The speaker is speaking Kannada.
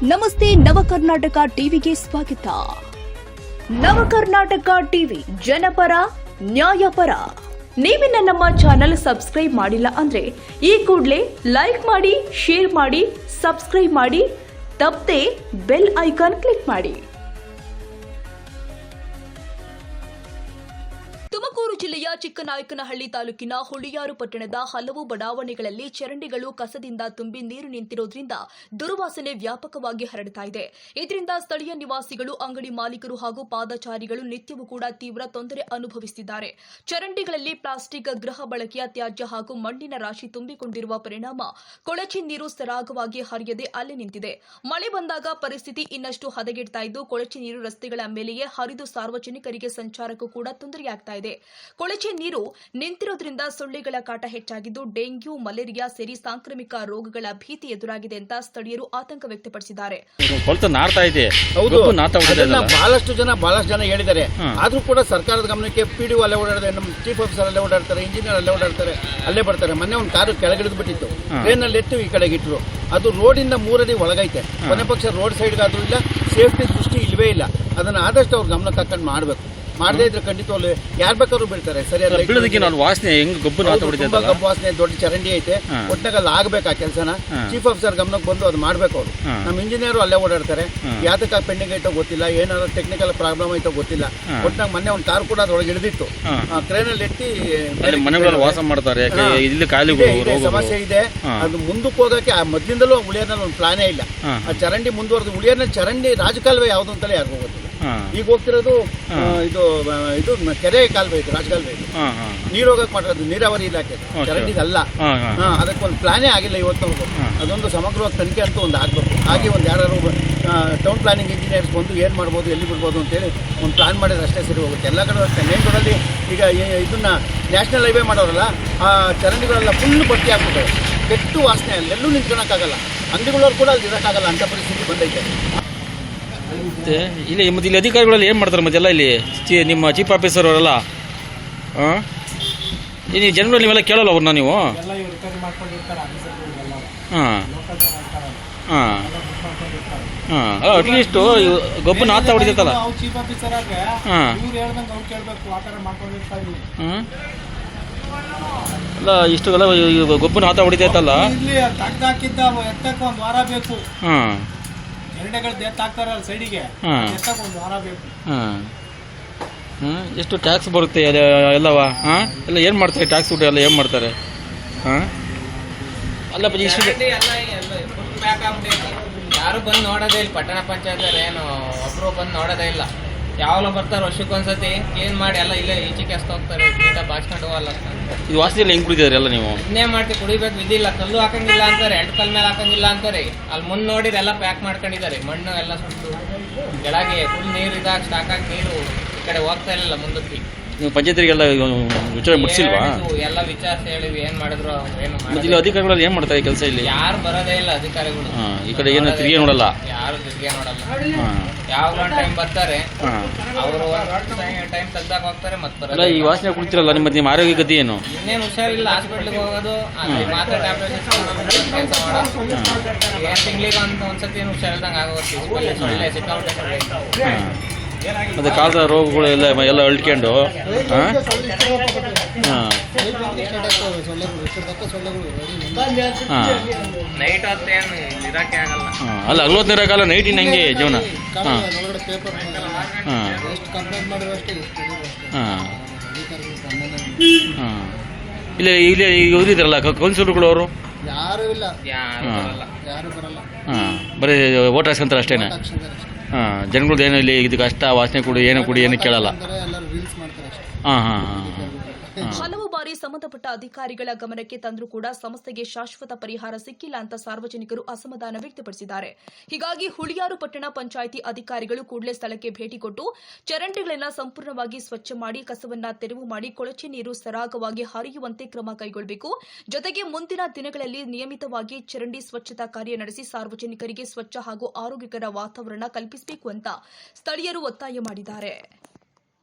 ನಮಸ್ತೆ ನವಕರ್ನಾಟಕ ಟಿವಿಗೆ ಸ್ವಾಗತ. ನವಕರ್ನಾಟಕ ಟಿವಿ ಜನಪರ ನ್ಯಾಯಪರ. ನೀವಿನ್ನ ನಮ್ಮ ಚಾನೆಲ್ ಸಬ್ಸ್ಕ್ರೈಬ್ ಮಾಡಿಲ್ಲ ಅಂದ್ರೆ ಈ ಕೂಡಲೇ ಲೈಕ್ ಮಾಡಿ, ಶೇರ್ ಮಾಡಿ, ಸಬ್ಸ್ಕ್ರೈಬ್ ಮಾಡಿ, ತಪ್ಪದೆ ಬೆಲ್ ಐಕಾನ್ ಕ್ಲಿಕ್ ಮಾಡಿ. ತುಮಕೂರು ಜಿಲ್ಲೆಯ ಚಿಕ್ಕನಾಯಕನಹಳ್ಳಿ ತಾಲೂಕಿನ ಹುಳಿಯಾರು ಪಟ್ಟಣದ ಹಲವು ಬಡಾವಣೆಗಳಲ್ಲಿ ಚರಂಡಿಗಳು ಕಸದಿಂದ ತುಂಬಿ ನೀರು ನಿಂತಿರುವುದರಿಂದ ದುರ್ವಾಸನೆ ವ್ಯಾಪಕವಾಗಿ ಹರಡ್ತಾ ಇದೆ. ಇದರಿಂದ ಸ್ಥಳೀಯ ನಿವಾಸಿಗಳು, ಅಂಗಡಿ ಮಾಲೀಕರು ಹಾಗೂ ಪಾದಚಾರಿಗಳು ನಿತ್ಯವೂ ಕೂಡ ತೀವ್ರ ತೊಂದರೆ ಅನುಭವಿಸುತ್ತಿದ್ದಾರೆ. ಚರಂಡಿಗಳಲ್ಲಿ ಪ್ಲಾಸ್ಟಿಕ್, ಗೃಹ ಬಳಕೆಯ ತ್ಯಾಜ್ಯ ಹಾಗೂ ಮಣ್ಣಿನ ರಾಶಿ ತುಂಬಿಕೊಂಡಿರುವ ಪರಿಣಾಮ ಕೊಳಚೆ ನೀರು ಸರಾಗವಾಗಿ ಹರಿಯದೆ ಅಲ್ಲೇ ನಿಂತಿದೆ. ಮಳೆ ಬಂದಾಗ ಪರಿಸ್ಥಿತಿ ಇನ್ನಷ್ಟು ಹದಗೆಡ್ತಾ ಇದ್ದು, ಕೊಳಚೆ ನೀರು ರಸ್ತೆಗಳ ಮೇಲೆಯೇ ಹರಿದು ಸಾರ್ವಜನಿಕರಿಗೆ ಸಂಚಾರಕ್ಕೂ ಕೂಡ ತೊಂದರೆಯಾಗ್ತಾ ಇದೆ. ಕೊಳಚೆ ನೀರು ನಿಂತಿರೋದ್ರಿಂದ ಸೊಳ್ಳೆಗಳ ಕಾಟ ಹೆಚ್ಚಾಗಿದ್ದು, ಡೆಂಗ್ಯೂ, ಮಲೇರಿಯಾ ಸೇರಿ ಸಾಂಕ್ರಾಮಿಕ ರೋಗಗಳ ಭೀತಿ ಎದುರಾಗಿದೆ ಅಂತ ಸ್ಥಳೀಯರು ಆತಂಕ ವ್ಯಕ್ತಪಡಿಸಿದ್ದಾರೆ. ಬಹಳಷ್ಟು ಜನ ಹೇಳಿದ್ದಾರೆ. ಆದ್ರೂ ಕೂಡ ಸರ್ಕಾರದ ಗಮನಕ್ಕೆ ಪಿಡಿಒ ಅಲ್ಲೇ ಓಡಾಡ್ತಾರೆ, ನಮ್ಮ ಚೀಫ್ ಆಫೀಸರ್ ಅಲ್ಲೇ ಓಡಾಡ್ತಾರೆ, ಇಂಜಿನಿಯರ್ ಅಲ್ಲೇ ಓಡಾಡ್ತಾರೆ, ಅಲ್ಲೇ ಬರ್ತಾರೆ. ಮೊನ್ನೆ ಒಂದು ಕಾರು ಕೆಳಗಿಳಿದು ಬಿಟ್ಟಿತ್ತು, ಟ್ರೈನ್ ಅಲ್ಲಿ ಎತ್ತು ಈ ಕಡೆಗೆ ಇಟ್ರು. ಅದು ರೋಡಿಂದ 3 ಅಡಿ ಒಳಗೈತೆ. ಕೊನೆ ಪಕ್ಷ ರೋಡ್ ಸೈಡ್ಗಾದ್ರೂ ಇಲ್ಲ, ಸೇಫ್ಟಿ ದೃಷ್ಟಿ ಇಲ್ವೇ ಇಲ್ಲ. ಅದನ್ನ ಆದಷ್ಟು ಅವ್ರ ಗಮನಕ್ಕೆ ಹಾಕೊಂಡು ಮಾಡಬೇಕು. ಮಾಡದೇ ಇದ್ರೆ ಖಂಡಿತವಲ್ಲ ಯಾರು ಬೇಕಾದ್ರೂ ಬಿಡ್ತಾರೆ. ಸರಿಯಾದ ವಾಸನೆ ಗಬ್ಬು ವಾಸನೆ, ದೊಡ್ಡ ಚರಂಡಿ ಐತೆ. ಒಟ್ಟಾಗ ಅಲ್ಲಿ ಆಗ್ಬೇಕು ಆ ಕೆಲಸನ. ಚೀಫ್ ಆಫೀಸರ್ ಗಮನಕ್ಕೆ ಬಂದು ಅದು ಮಾಡ್ಬೇಕು. ಅವರು ನಮ್ಮ ಇಂಜಿನಿಯರ್ ಅಲ್ಲೇ ಓಡಾಡ್ತಾರೆ. ಯಾತಕ್ಕ ಪೆಂಡಿಂಗ್ ಐತೋ ಗೊತ್ತಿಲ್ಲ, ಏನಾದ್ರು ಟೆಕ್ನಿಕಲ್ ಪ್ರಾಬ್ಲಮ್ ಐತೋ ಗೊತ್ತಿಲ್ಲ. ಒಟ್ಟಾಗ ಮೊನ್ನೆ ಒಂದು ಕಾರ್ ಕೂಡ ಅದ್ರೊಳಗೆ ಇಳಿದಿತ್ತು. ಟ್ರೈನ್ ಅಲ್ಲಿ ಎತ್ತಿ ವಾಸ ಮಾಡ್ತಾರೆ. ಸಮಸ್ಯೆ ಇದೆ. ಅದು ಮುಂದಕ್ಕೆ ಹೋಗಕ್ಕೆ ಮೊದ್ಲಿಂದಲೂ ಉಳಿಯೋದ್ರಲ್ಲಿ ಒಂದು ಪ್ಲಾನೇ ಇಲ್ಲ. ಆ ಚರಂಡಿ ಮುಂದುವರೆದು ಉಳಿಯೋದ್ರಲ್ಲಿ ಚರಂಡಿ ರಾಜಕಾಲುವೆ ಯಾವ್ದು ಅಂತಲೇ ಯಾರಿಗೂ ಗೊತ್ತಿಲ್ಲ. ಈಗ ಹೋಗ್ತಿರೋದು ಇದು ಕೆರೆ ಕಾಲುವೆ ಇದು, ರಾಜಕಾಲುವೆ ಇದು. ನೀರು ಹೋಗಕ್ ಮಾಡಿರೋದು ನೀರಾವರಿ ಇಲಾಖೆ, ಚರಂಡಿದಲ್ಲ. ಅದಕ್ಕೆ ಒಂದು ಪ್ಲಾನೇ ಆಗಿಲ್ಲ ಇವತ್ತು. ಅದೊಂದು ಸಮಗ್ರವಾಗಿ ತನಿಖೆ ಅಂತೂ ಒಂದು ಆಗ್ಬೇಕು. ಹಾಗೆ ಒಂದು ಯಾರು ಟೌನ್ ಪ್ಲಾನಿಂಗ್ ಇಂಜಿನಿಯರ್ಸ್ ಬಂದು ಏನ್ ಮಾಡ್ಬೋದು, ಎಲ್ಲಿ ಬಿಡ್ಬೋದು ಅಂತೇಳಿ ಒಂದು ಪ್ಲಾನ್ ಮಾಡಿದ್ರೆ ಅಷ್ಟೇ ಸರಿ ಹೋಗುತ್ತೆ. ಎಲ್ಲ ಕಡೆ ಅಷ್ಟೇ. ಮೇನ್ ರೋಡಲ್ಲಿ ಈಗ ಇದನ್ನ ನ್ಯಾಷನಲ್ ಹೈವೇ ಮಾಡೋರಲ್ಲ, ಆ ಚರಂಡಿಗಳೆಲ್ಲ ಫುಲ್ ಭರ್ತಿ ಆಗ್ಬಿಟ್ಟವೆ. ಕೆಟ್ಟು ವಾಸನೆ, ಅಲ್ಲೆಲ್ಲೂ ನಿಂತ್ಕೊಳಕ್ಕಾಗಲ್ಲ. ಅಂಗಡಿಗಳವ್ರು ಕೂಡ ಅಲ್ಲಿ ಇರೋಕ್ಕಾಗಲ್ಲ ಅಂತ ಪರಿಸ್ಥಿತಿ ಬಂದೈತೆ. ಇಲ್ಲಿ ಮತ್ತೆ ಇಲ್ಲಿ ಅಧಿಕಾರಿಗಳಲ್ಲಿ ಏನು ಮಾಡ್ತಾರೆ ಮತ್ತೆಲ್ಲ ಇಲ್ಲಿ ನಿಮ್ಮ ಚೀಫ್ ಆಫೀಸರ್ ಅವರೆಲ್ಲ ನೀವು ಜನರು ನೀವೆಲ್ಲ ಕೇಳಲ್ಲ ಅವ್ರನ್ನ ನೀವು? ಅಟ್ಲೀಸ್ಟ್ ಗೊಬ್ಬನ ಆತ ಹೊಡಿತೈತಲ್ಲ. ಅಲ್ಲ ಇಷ್ಟು ಎಲ್ಲ ಗೊಬ್ಬನ ಆತ ಹೊಡಿತೈತಲ್ಲ. ಎಷ್ಟು ಟ್ಯಾಕ್ಸ್ ಬರುತ್ತೆ ಎಲ್ಲವ? ಎಲ್ಲ ಏನ್ ಮಾಡ್ತಾರೆ? ಟ್ಯಾಕ್ಸ್ ಊಟ ಎಲ್ಲ ಏನ್ ಮಾಡ್ತಾರೆ? ಅಲ್ಲ ಯಾರು ಬಂದು ನೋಡೋದೇ ಇಲ್ಲ. ಪಟ್ಟಣ ಪಂಚಾಯತ್ ಏನು ಒಬ್ರು ಬಂದು ನೋಡೋದೇ ಇಲ್ಲ. ಯಾವಾಗಲೂ ಬರ್ತಾರೆ, ವರ್ಷಕ್ಕೊಂದ್ಸತಿ ಕ್ಲೀನ್ ಮಾಡಿ ಎಲ್ಲ ಇಲ್ಲೇ ಈಚೆಗೆ ಎಸ್ತ ಹೋಗ್ತಾರೆ. ನೀಟಾಗಿ ಬಾಚ್ಕೊಂಡು ಹೋಗಲ್ಲ. ಇದು ವಾಸನೆ ಹೆಂಗ್ ಕುಡಿತಾರೆ ಎಲ್ಲ ನೀವು? ಇನ್ನೇ ಮಾಡ್ತೀವಿ, ಕುಡಿಬೇಕು. ವಿಧಿಲ್ಲ. ಕಲ್ಲು ಹಾಕಂಗಿಲ್ಲ ಅಂತಾರೆ, 2 ಕಲ್ ಮೇಲೆ ಹಾಕಂಗಿಲ್ಲ ಅಂತಾರೆ. ಅಲ್ಲಿ ಮುಂದೆ ನೋಡಿದ್ರೆ ಎಲ್ಲ ಪ್ಯಾಕ್ ಮಾಡ್ಕೊಂಡಿದ್ದಾರೆ. ಮಣ್ಣು ಎಲ್ಲ ಸುಟ್ಟು ಕೆಳಗೆ ಫುಲ್ ನೀರು ಇದಾಗ ಸ್ಟಾಕ್ ಆಗಿ ನೀರು ಈ ಕಡೆ ಹೋಗ್ತಾ ಇಲ್ಲ ಮುಂದಕ್ಕೆ. ನೀವು ಪಂಚಾಯತ್ರಿಗೆಲ್ಲ ವಿಚಾರ ಮುಟ್ಸಿಲ್ವಾ? ಎಲ್ಲ ವಿಚಾರಿಸಿ ಹೇಳಿವಿ, ಏನ್ ಮಾಡಿದ್ರು ಏನು ಇಲ್ಲಿ ಅಧಿಕಾರಿಗಳು ಏನ್ ಮಾಡ್ತಾರೆ ಕೆಲಸ? ಇಲ್ಲಿ ಯಾರು ಬರೋದೇ ಇಲ್ಲ ಅಧಿಕಾರಿಗಳು. ಈ ಕಡೆ ಏನು ತಿರುಗಿ ನೋಡಲ್ಲ, ಯಾರು ತಿರುಗಿ ನೋಡಲ್ಲ. ಯಾವ ಟೈಮ್ ಬರ್ತಾರೆ ಅವರು, ಟೈಮ್ ತೆಗ್ದಾಗ ಹೋಗ್ತಾರೆ, ಮತ್ತೆ ಬರಲ್ಲ. ಈ ವಾಸನೆ ಕುಡ್ತಿರಲ್ಲ, ನಿಮ್ಮ ಆರೋಗ್ಯ ಗತಿ ಏನು? ಇನ್ನೇನು ಹುಷಾರಿಲ್ಲ, ಹಾಸ್ಪಿಟ್ಲಿಗೆ ಹೋಗೋದು, ಮಾತ್ರ ಟ್ಯಾಬ್ಲೆಟ್ ಕೆಲಸ ಮಾಡೋದು. ತಿಂಗಳಿಗೆ ಒಂದ್ಸತಿ ಹುಷಾರಿಲ್ದಂಗೆ ಆಗೋಗುತ್ತೆ. ಸೊಳ್ಳೆ ಸಿಕ್ಕಾಪಟ್ಟೆ. ಅದೇ ಕಾಲದ ರೋಗಗಳು ಎಲ್ಲ ಅಳ್ಕೊಂಡು ನೈಟ್ ಹೊತ್ತೇನು ಇರಕ್ಕೆ ಆಗಲ್ಲ. ಅಲ್ಲ ಹಗಲೊತ್ತು ಇರೋಕ್ಕಲ್ಲ, ನೈಟಿನ ಹಂಗೆ ಜೀವನ. ಇಲ್ಲ ಇಲ್ಲಿ ಇವ್ರಿದ್ರಲ್ಲ ಕೌನ್ಸಿಲರ್ಗಳು, ಅವರು ಯಾರು ಇಲ್ಲ, ಯಾರು ಬರಲ್ಲ. ಬರೀ ಓಟ್ ಹಾಕ್ಸ್ಕೊಂತಾರೆ ಅಷ್ಟೇನೆ. ಜನಗಳದ್ದು ಏನು ಇಲ್ಲಿ ಇದು ಕಷ್ಟ, ವಾಸನೆ ಕುಡಿ ಏನು ಕೇಳಲ್ಲ. ಹಲವು ಬಾರಿ ಸಂಬಂಧಪಟ್ಟ ಅಧಿಕಾರಿಗಳ ಗಮನಕ್ಕೆ ತಂದರೂ ಕೂಡ ಸಮಸ್ಯೆಗೆ ಶಾಶ್ವತ ಪರಿಹಾರ ಸಿಕ್ಕಿಲ್ಲ ಅಂತ ಸಾರ್ವಜನಿಕರು ಅಸಮಾಧಾನ ವ್ಯಕ್ತಪಡಿಸಿದ್ದಾರೆ. ಹೀಗಾಗಿ ಹುಳಿಯಾರು ಪಟ್ಟಣ ಪಂಚಾಯಿತಿ ಅಧಿಕಾರಿಗಳು ಕೂಡಲೇ ಸ್ಥಳಕ್ಕೆ ಭೇಟಿ ಕೊಟ್ಟು ಚರಂಡಿಗಳನ್ನು ಸಂಪೂರ್ಣವಾಗಿ ಸ್ವಚ್ಛ ಮಾಡಿ, ಕಸವನ್ನ ತೆರವು ಮಾಡಿ, ಕೊಳಚೆ ನೀರು ಸರಾಗವಾಗಿ ಹರಿಯುವಂತೆ ಕ್ರಮ ಕೈಗೊಳ್ಳಬೇಕು. ಜೊತೆಗೆ ಮುಂದಿನ ದಿನಗಳಲ್ಲಿ ನಿಯಮಿತವಾಗಿ ಚರಂಡಿ ಸ್ವಚ್ಛತಾ ಕಾರ್ಯ ನಡೆಸಿ ಸಾರ್ವಜನಿಕರಿಗೆ ಸ್ವಚ್ಛ ಹಾಗೂ ಆರೋಗ್ಯಕರ ವಾತಾವರಣ ಕಲ್ಪಿಸಬೇಕು ಅಂತ ಸ್ಥಳೀಯರು ಒತ್ತಾಯ ಮಾಡಿದ್ದಾರೆ.